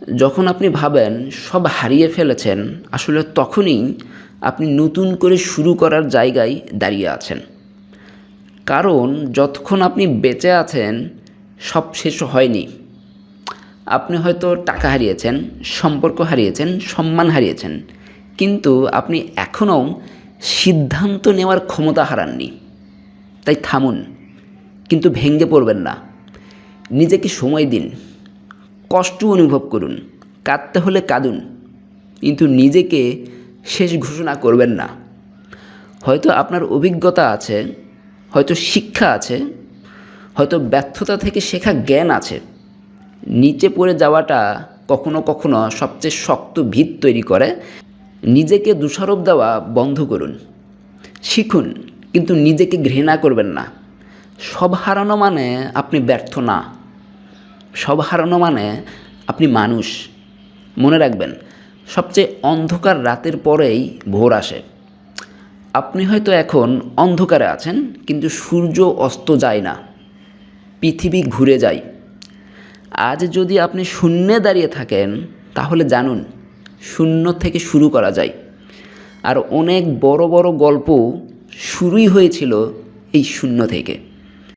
যখন আপনি ভাবেন সব হারিয়ে ফেলেছেন, আসলে তখনই আপনি নতুন করে শুরু করার জায়গায় দাঁড়িয়ে আছেন। কারণ যতক্ষণ আপনি বেঁচে আছেন সব শেষ হয়নি। আপনি হয়তো টাকা হারিয়েছেন, সম্পর্ক হারিয়েছেন, সম্মান হারিয়েছেন, কিন্তু আপনি এখনও সিদ্ধান্ত নেওয়ার ক্ষমতা হারাননি। তাই থামুন, কিন্তু ভেঙে পড়বেন না। নিজেকে সময় দিন, কষ্ট অনুভব করুন, কাঁদতে হলে কাঁদুন, কিন্তু নিজেকে শেষ ঘোষণা করবেন না। হয়তো আপনার অভিজ্ঞতা আছে, হয়তো শিক্ষা আছে, হয়তো ব্যর্থতা থেকে শেখা জ্ঞান আছে। নিচে পড়ে যাওয়াটা কখনো কখনো সবচেয়ে শক্ত ভিত তৈরি করে। নিজেকে দোষারোপ দেওয়া বন্ধ করুন, শিখুন, কিন্তু নিজেকে ঘৃণা করবেন না। সব হারানো মানে আপনি ব্যর্থ না, সব হারানো মানে আপনি মানুষ। মনে রাখবেন, সবচেয়ে অন্ধকার রাতের পরেই ভোর আসে। আপনি হয়তো এখন অন্ধকারে আছেন, কিন্তু সূর্য অস্ত যায় না, পৃথিবী ঘুরে যায়। আজ যদি আপনি শূন্যে দাঁড়িয়ে থাকেন, তাহলে জানুন শূন্য থেকে শুরু করা যায়। আর অনেক বড় বড় গল্প শুরুই হয়েছিল এই শূন্য থেকে।